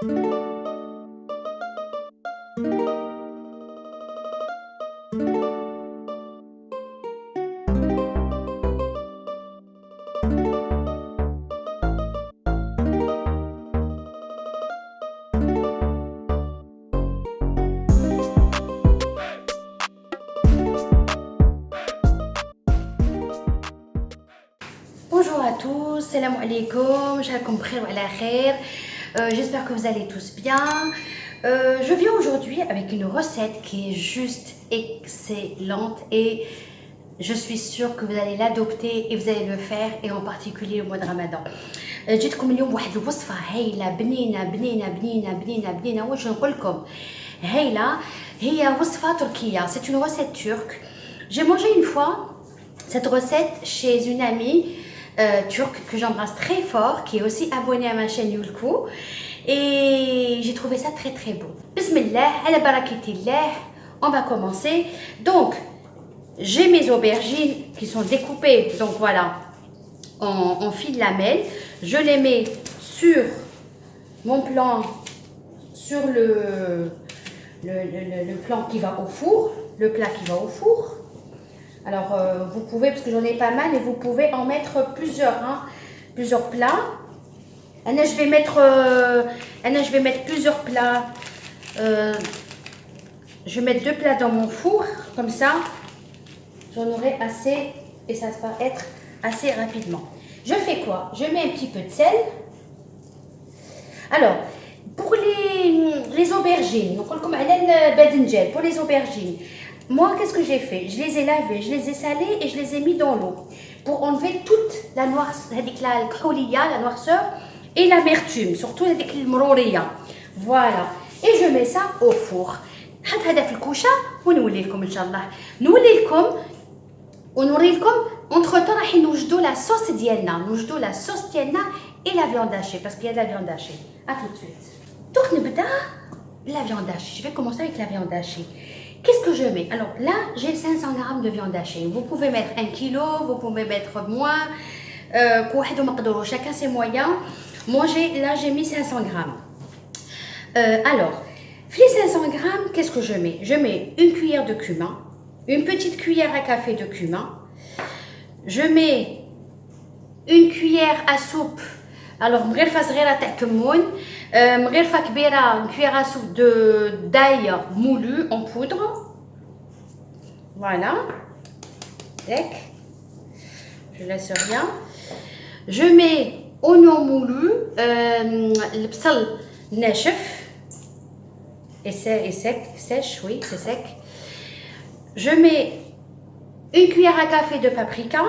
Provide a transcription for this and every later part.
Bonjour à tous, salam alaikum, j'alaikum bkhir wa ala khair. J'espère que vous allez tous bien. Je viens aujourd'hui avec une recette qui est juste excellente et je suis sûre que vous allez l'adopter et vous allez le faire, et en particulier au mois de Ramadan. جيتكم اليوم بواحد الوصفة هايلة بنينة بنينة بنينة بنينة بنينة. واش نقول لكم هايلة؟ هي وصفة تركية. C'est une recette turque. J'ai mangé une fois cette recette chez une amie turque que j'embrasse très fort, qui est aussi abonnée à ma chaîne Yulku, et j'ai trouvé ça très très bon. Bismillah, ala baraketillah, on va commencer. Donc, j'ai mes aubergines qui sont découpées, donc voilà, en fil lamelles. Je les mets sur mon plan, sur le plan qui va au four, le plat qui va au four. Alors, vous pouvez, parce que j'en ai pas mal, et vous pouvez en mettre plusieurs, plusieurs plats. Je vais mettre plusieurs plats. Je vais mettre 2 plats dans mon four, comme ça, j'en aurai assez, et ça va être assez rapidement. Je fais quoi? Je mets un petit peu de sel. Alors, pour les aubergines, donc comme pour les aubergines, moi, qu'est-ce que j'ai fait? Je les ai lavées, je les ai salées et je les ai mis dans l'eau pour enlever toute la la noirceur et l'amertume, surtout la mrouriya. Voilà. Et je mets ça au four. حط هذا في الكوشه ونولي لكم ان شاء الله. نولي لكم ونوري لكم entre temps راح نوجدوا la sauce ديالنا et la viande hachée, parce qu'il y a de la viande hachée. À tout de suite. Donc نبدا la viande hachée. Je vais commencer avec la viande hachée. Qu'est-ce que je mets? Alors là, j'ai 500 g de viande hachée. Vous pouvez mettre 1 kg, vous pouvez mettre moins. Chacun ses moyens. Moi, j'ai mis 500 g. Alors, les 500 g, qu'est-ce que je mets? Je mets une cuillère de cumin, une petite cuillère à café de cumin. Je mets une cuillère à soupe. Alors, مغرفة صغيرة تاع كمون. مغرفة كبيرة, une cuillère à soupe d'ail moulu en poudre. Voilà. Je laisse rien. Je mets oignon moulu, le bsal nashif, et sèche, oui, c'est sec. Je mets une cuillère à café de paprika.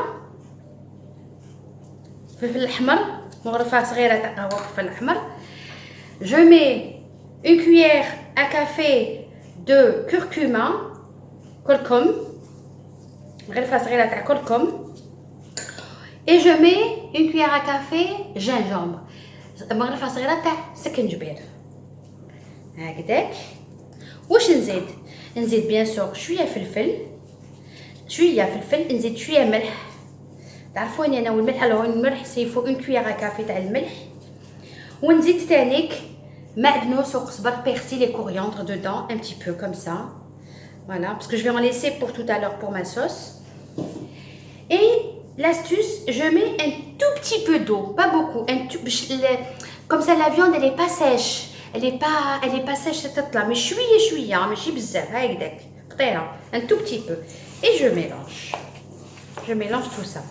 Je mets une cuillère à café de curcuma, et je mets une cuillère à café gingembre. واش نزيد bien sûr شويه فلفل نزيد شويه ملح. تعرفوني انا والملح، الملح سيفو اون كويير كافي تاع الملح. ونزيد تانيك معدنوس وقزبر persil et coriandre dedans, un petit peu comme ça. Voilà, parce que je vais en laisser pour tout à l'heure pour ma sauce. Et l'astuce, je mets un tout petit peu d'eau, pas beaucoup, comme ça la viande elle est pas sèche, elle est pas sèche cette là, mais شويه ماشي بزاف هكذاك قطيره, un tout petit peu, et je mélange tout ça.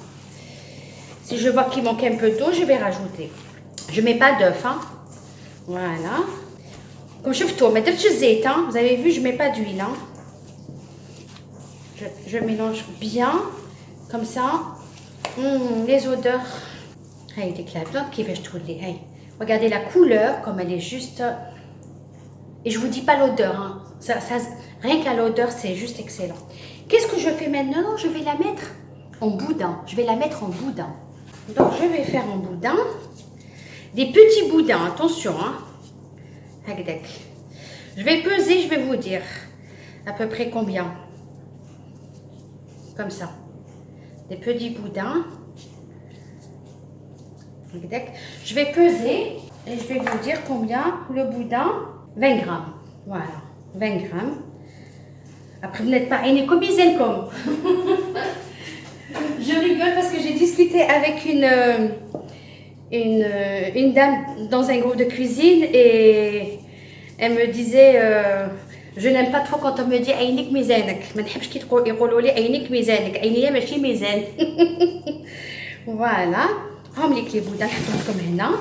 Si je vois qu'il manque un peu d'eau, je vais rajouter. Je mets pas d'œuf, Voilà. Comme je fais vous avez vu, je mets pas d'huile, Je mélange bien, comme ça. Les odeurs. La viande qui fait regardez la couleur, comme elle est juste. Et je vous dis pas l'odeur, rien qu'à l'odeur, c'est juste excellent. Qu'est-ce que je fais maintenant? Je vais la mettre en boudin. Donc, je vais faire en boudin. Des petits boudins, attention, Je vais peser, je vais vous dire à peu près combien. Comme ça. Des petits boudins. Je vais peser. Et je vais vous dire combien le boudin. 20 grammes. Voilà, 20 grammes. Après, vous n'êtes pas aîné comme comme. Je rigole parce que j'ai discuté avec une dame dans un groupe de cuisine et elle me disait je n'aime pas trop quand on me dit عينك ميزانك ما نحبش كي يقولوا لي عينك ميزانك عينيا ماشي ميزان. فوالا هم ليك لي بودا نحطهم لكم هنا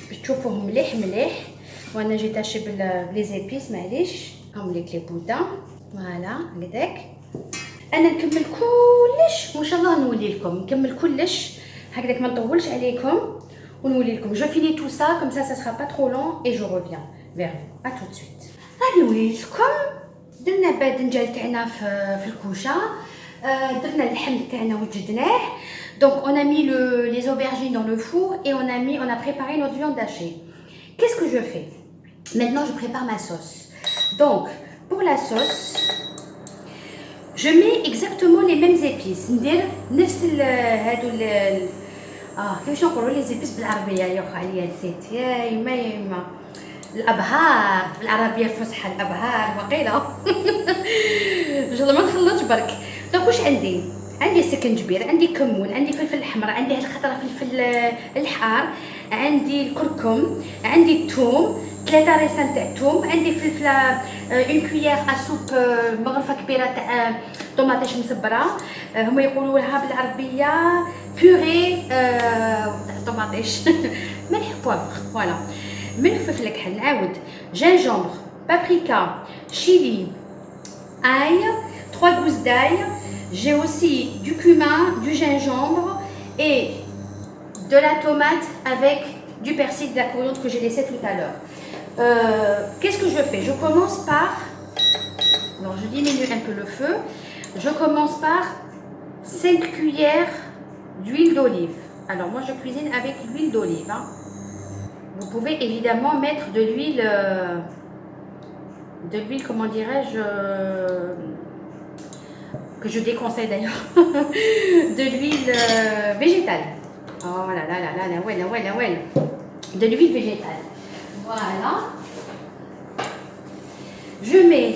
باش تشوفوهم مليح مليح وانا جيت اشي بلي زيبيس معليش هم ليك لي بودا فوالا هكذاك. انا نكمل كلش وان شاء الله نولي لكم نكمل كلش هكذاك ما نطولش عليكم ونولي لكم. Je finis tout ça comme ça sera pas trop long et je reviens vers vous. À tout de suite. غادي نولي لكم درنا باذنجان تاعنا في الكوشه درنا اللحم تاعنا وجدناه. Donc on a mis les aubergines dans le four et on a préparé notre viande hachée. Qu'est-ce que je fais? Maintenant je prépare ma sauce. Donc pour la sauce je mets exactement les mêmes épices. ندير نفس هادو كيفاش نقولوا لي زيبيس بالعربيه يا اخي عليا نسيت يا يما الابهار بالعربيه الفصحى الابهار وقيله. ان شاء الله ما نخلطش برك. دونك واش عندي سكنجبير عندي كمون عندي فلفل احمر عندي هاد الخضره فلفل الحار عندي الكركم عندي الثوم 3 ريسان تاع الثوم عندي فلفله اون كويير اسوب مغرفه كبيره تاع طوماطيش مسبره هما يقولوا لها بالعربيه بوري طوماطيش ملح بوافغ فوالا ملح فلفل الكحل. نعاود جينجومبر بابريكا chili ail 3 gousses d'ail. J'ai aussi du cumin, du gingembre et de la tomate avec du persil, de la coriandre que j'ai laissé tout à l'heure. Qu'est-ce que je fais? Je commence par, alors je diminue un peu le feu, je commence par 5 cuillères d'huile d'olive. Alors moi je cuisine avec l'huile d'olive. Hein. Vous pouvez évidemment mettre de l'huile, comment dirais-je, que je déconseille d'ailleurs, de l'huile végétale. Oh là là là là là, ouais. De l'huile végétale. Voilà. Je mets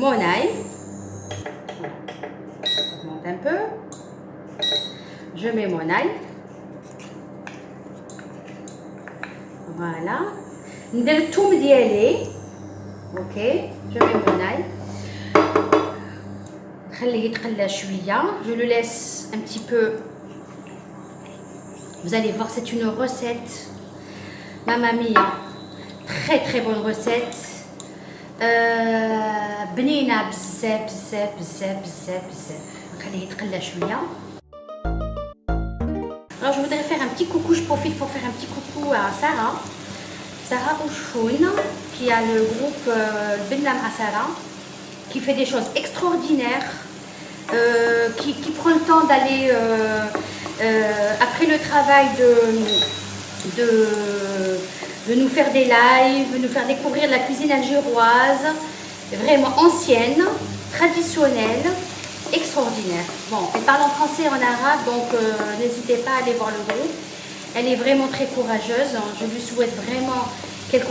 mon ail. Je monte un peu. Je mets mon ail. Voilà. ندير الثوم ديالي. Ok. Je mets mon ail. خليه يتقلى شويه. Je le laisse un petit peu. Vous allez voir, c'est une recette Mamma Mia, très bonne recette. بنينه بزاف. نخليه يتقلى شويه. Alors je voudrais faire un petit coucou, je profite pour faire un petit coucou à Sarah Ouchoun, qui a le groupe Benlam à Sarah, qui fait des choses extraordinaires, qui prend le temps d'aller après le travail de nous faire des lives, de nous faire découvrir la cuisine algéroise, vraiment ancienne, traditionnelle, extraordinaire. Bon, elle parle en français et en arabe, donc n'hésitez pas à aller voir le groupe. Elle est vraiment très courageuse. Je lui souhaite vraiment qu'elle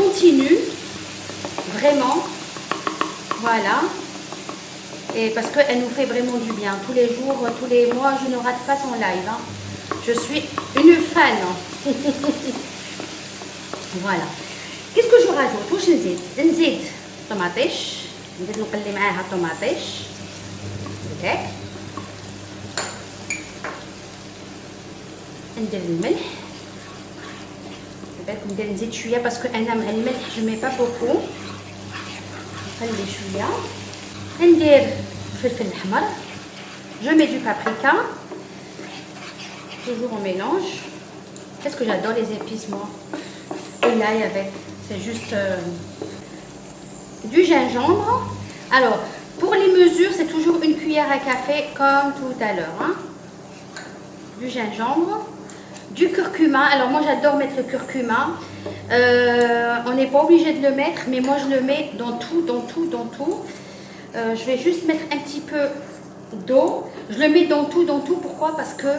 continue, vraiment. Voilà. Et parce qu'elle nous fait vraiment du bien. Tous les jours, tous les mois, je ne rate pas son live. Hein. Je suis une fan. Voilà. Qu'est-ce que je rajoute? واش نزيد طماطيش. نزيد نقلي معاها طماطيش. هكاك. ندير الملح. بالكم ندير نزيد شويه باسكو انا مع الملح جو مي با بوكو. نخلي شويه. ندير الفلفل الاحمر. Je mets du paprika. Toujours on mélange. Qu'est-ce que j'adore les épices moi. Et l'ail avec, c'est juste du gingembre. Alors, pour les mesures, c'est toujours une cuillère à café comme tout à l'heure. Hein. Du gingembre, du curcuma. Alors moi j'adore mettre le curcuma. On n'est pas obligé de le mettre, mais moi je le mets dans tout. Je vais juste mettre un petit peu d'eau. Je le mets dans tout. Pourquoi? Parce que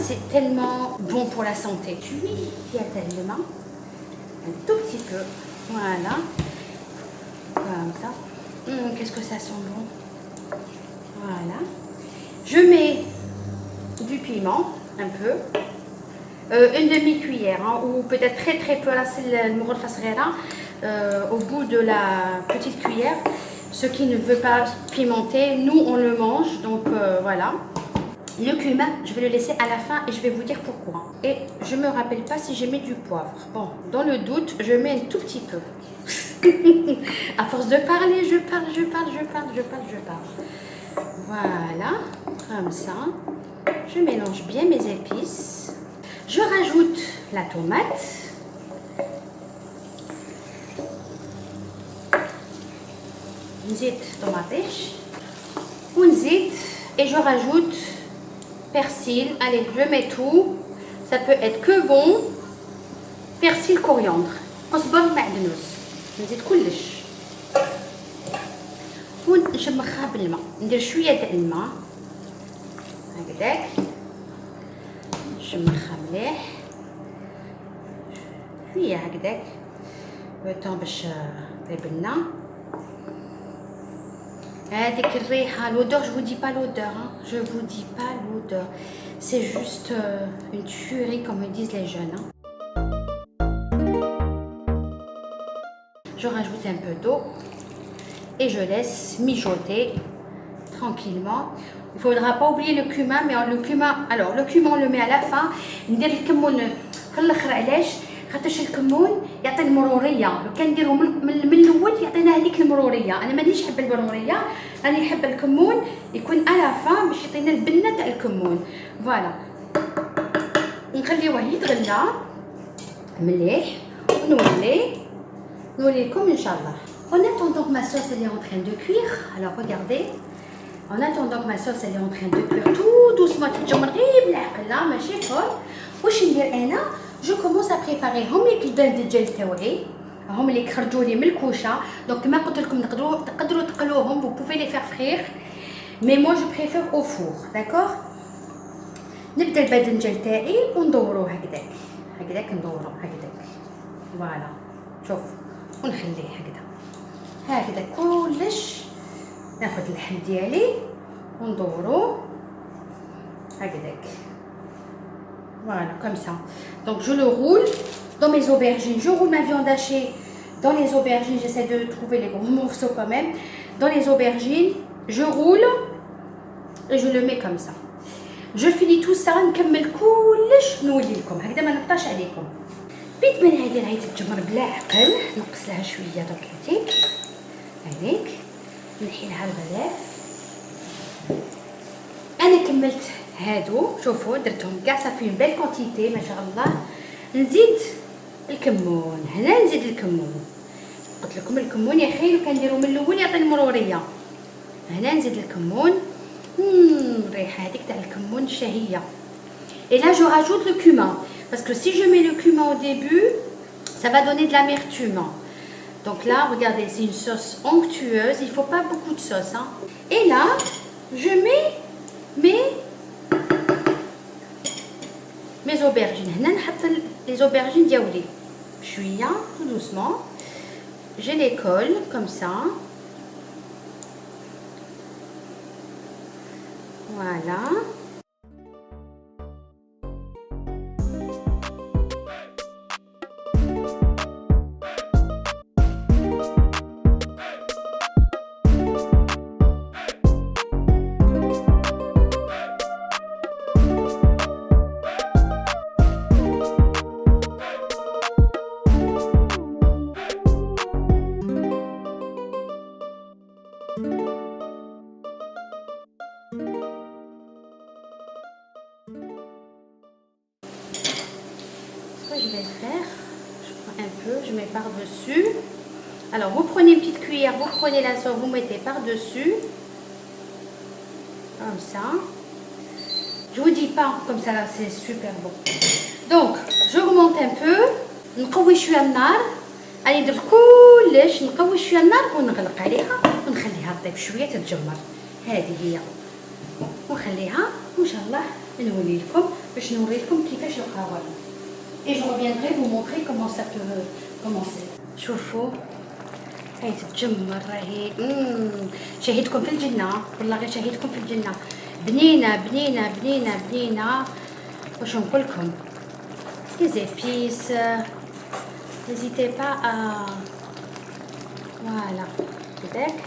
c'est tellement bon pour la santé. Tu y a tellement. un tout petit peu. Voilà. Comme ça. Qu'est-ce que ça sent bon. Voilà. Je mets du piment, un peu. Une demi-cuillère, hein, ou peut-être très peu. Là, c'est le mourad fasghira. Au bout de la petite cuillère. Ceux qui ne veulent pas pimenter, nous, on le mange. Donc, voilà. Le cumin, je vais le laisser à la fin et je vais vous dire pourquoi. Et je me rappelle pas si j'ai mis du poivre. Bon, dans le doute, je mets un tout petit peu. À force de parler, je parle. Voilà, comme ça. Je mélange bien mes épices. Je rajoute la tomate. Nzid tomatich. Nzid. Et je rajoute persil. Allez, je mets tout. Ça peut être que bon. Persil, coriandre. قزبر معدنوس. نزيد كلش. ونشمخها بالماء. ندير شويه تاع الماء. هكذاك. نشمخها مليح. شويه هكذاك. لو باش طيب لنا. هذيك الريحه l'odeur, je vous dis pas l'odeur, hein. Je vous dis pas l'odeur. C'est juste une tuerie comme disent les jeunes, hein. Je rajoute un peu d'eau et je laisse mijoter tranquillement. Il ne faudra pas oublier le cumin, mais le cumin, alors le cumin on le met à la fin. ندير الكمون في الاخر علاش خاطرش الكمون يعطي المروريه. لو كان نديرو من الاول يعطينا هذيك المروريه. انا مانيش حابه المروريه، راني حابه الكمون يكون على لا فان باش يعطينا البنه تاع الكمون. فوالا نخليوه يتغلى مليح ونولي لكم ان شاء الله. En attendant que ma sauce elle est en train de cuire, alors regardez, en attendant que ma sauce elle est en train de cuire tout doucement تتجمر غير بالعقل لا ماشي فور. واش ندير انا؟ جو كومونس ا بريباريهم لي الدجاج ديال تاوعي هم اللي خرجوا لي من الكوشه. دونك كما قلت لكم تقدروا تقلوهم، vous pouvez les faire frire, mais moi je préfère au four, d'accord. نبدا الباذنجان تاعي وندوروه هكذاك ندوروه هكذاك. فوالا شوف ونخليه هكذا كلش. ناخذ اللحم ديالي وندوروه هكذاك. Voilà, comme ça. Donc je le roule dans mes aubergines. Je roule ma viande hachée dans les aubergines. J'essaie de trouver les gros morceaux quand même. Dans les aubergines, je roule et je le mets comme ça. Je finis tout ça. نكمل كلش نولي لكم هكذا ما نقطعش عليكم. بيت من هذه راهي تتجمر بلا عقل. نقص لها شويه درك هذيك نحي لها الغلاف. انا كملت هادو، شوفوا درتهم كاع صافي بال كونتيتي ما شاء الله. نزيد الكمون. هنا نزيد الكمون. قلت لكم الكمون يا خير لو كنديرو من الاول يعطي المروريه. هنا نزيد الكمون. الريحه هذيك تاع الكمون شهيه. Et là je rajoute le cumin parce que si je mets le cumin au début, ça va donner de l'amertume. Donc là, regardez, c'est une sauce onctueuse, il faut pas beaucoup de sauce, hein. Et là, je mets mes aubergines. هنا نحط les aubergines ديالي شويه tout doucement. Je les colle comme ça. Voilà. Je vais le faire, je prends un peu, je mets par-dessus. Alors vous prenez une petite cuillère, vous prenez la sauce, vous mettez par-dessus, comme ça. Je vous dis pas comme ça là, c'est super bon. Donc je remonte un peu, نقوي شويه النار. راني درت كلش، نقوي شويه النار ونغلق عليها ونخليها طيب شويه تتجمر. هذه هي ونخليها وان شاء الله نولي لكم باش نوري لكم كيفاش القوالب. Et je reviendrai vous montrer comment ça peut كومونسي. شوفوا هاي تتجمر راهي شهيتكم في الجنة والله، غير شهيتكم في الجنة. بنينة بنينة بنينة بنينة. واش نقول لكم لي زيبيس n'hésitez pas à voilà هكداك.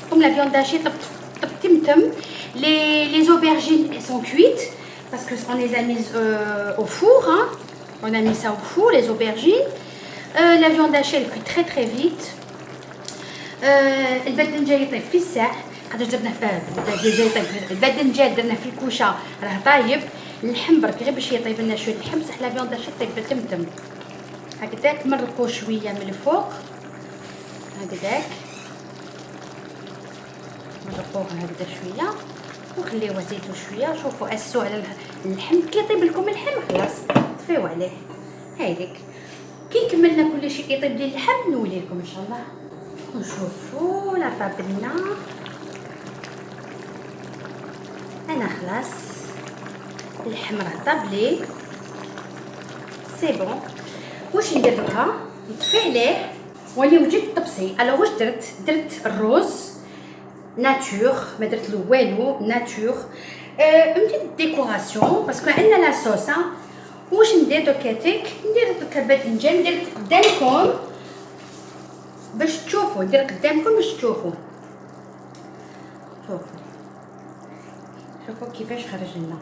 Comme la viande hachée les aubergines elles sont cuites parce que on les a mises au four, hein. On a mis ça au four les aubergines. La viande hachée elle cuit très très vite. الباذنجان يطيب في الساع، خاطر درنا فيه الباذنجان درنا في الكوشه راه طايب. اللحم برك غير باش يطيب لنا شويه اللحم، بصح لا فيوند هاشي طيب تمتم هكذاك. مرقوه شويه من الفوق هكذاك، مرقوه هكذا شويه وخليوه زيتو شويه. شوفوا اسوا على اللحم، كي يطيب لكم اللحم خلاص طفيو عليه. هايديك كي كملنا كل شيء يطيب لي اللحم نولي لكم ان شاء الله. نشوفوا لا طابلنا انا خلاص اللحم راه طاب لي سي بون. واش ندير دركا؟ نطفي عليه ونولي طبسي. الو واش درت الروز ناتور، ما درت له والو ناتور. ندير ديكوراسيون باسكو عندنا لا صوص. واش ندير دوكاتيك؟ ندير دركا باذنجان، ندير قدامكم باش تشوفوا، ندير قدامكم باش تشوفوا. شوفوا كيفاش خرج لنا.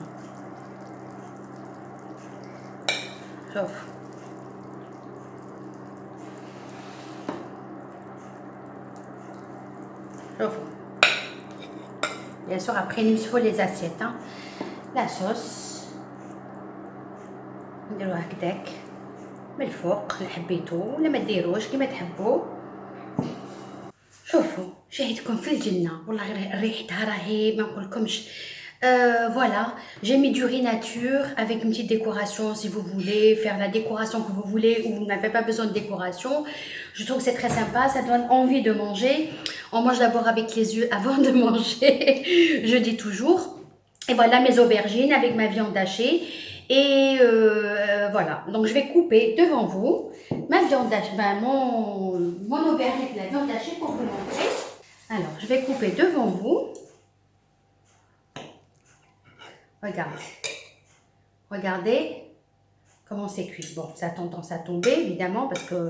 شوف شوفوا bien sûr après نمسحوا les assiettes لا صوص نديروها هكذاك من الفوق اللي حبيتو ولا ما ديروش كيما تحبوا. شوفوا شهيتكم في الجنه والله، غير ريحتها راهي ما نقولكمش. Voilà, j'ai mis du riz nature avec une petite décoration si vous voulez faire la décoration que vous voulez ou vous n'avez pas besoin de décoration. Je trouve que c'est très sympa, ça donne envie de manger. On mange d'abord avec les yeux avant de manger, je dis toujours. Et voilà mes aubergines avec ma viande hachée. Et voilà, donc je vais couper devant vous ma viande hachée, mon aubergine avec la viande hachée pour vous montrer. Alors, je vais couper devant vous. Regardez comment c'est cuit. Bon, ça a tendance à tomber évidemment parce que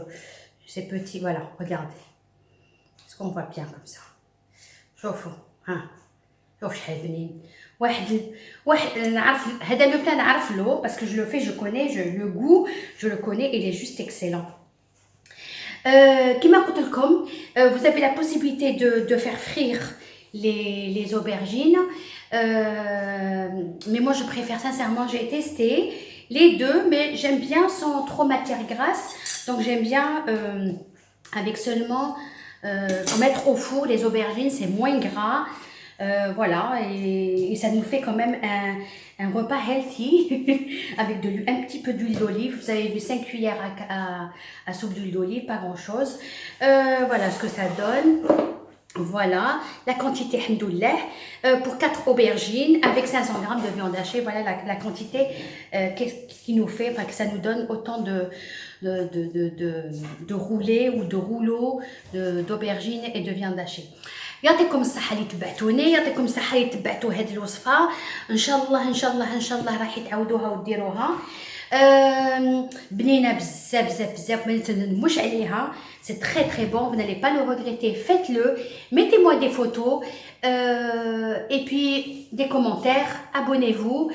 c'est petit. Voilà, regardez. Est-ce qu'on voit bien comme ça? شوفوا شوف شحال بنين. واحد نعرف هذا لو بلا نعرف له parce que je le fais, je connais, le goût, je le connais, il est juste excellent. كما قلت لكم, vous avez la possibilité de faire frire les aubergines. Mais moi je préfère sincèrement, j'ai testé les deux, mais j'aime bien sans trop matière grasse, donc j'aime bien avec seulement mettre au four les aubergines, c'est moins gras. Voilà, et ça nous fait quand même un repas healthy avec un petit peu d'huile d'olive. Vous avez vu 5 cuillères à soupe d'huile d'olive, pas grand chose. Voilà ce que ça donne. Voilà la quantité, alhamdoulilah, pour 4 aubergines avec 500 g de viande hachée. Voilà la quantité qui nous fait, que ça nous donne autant de roulés ou de rouleaux d'aubergines et de viande hachée. يعطيكم الصحة اللي تبعتوني، يعطيكم الصحة اللي تبعتوا هذه الوصفة. ان شاء الله ان شاء الله ان شاء الله راح تعاودوها وديروها. بنينة بزاف بزاف بزاف، ما تندموش عليها. C'est très très bon, vous n'allez pas le regretter. Faites-le, mettez-moi des photos et puis des commentaires. Abonnez-vous,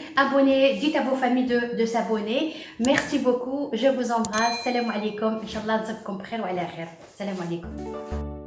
dites à vos familles de s'abonner. Merci beaucoup, je vous embrasse. Salam alaikum, Inch'Allah, نشوفكم بخير وعلى خير. Salam alaikum.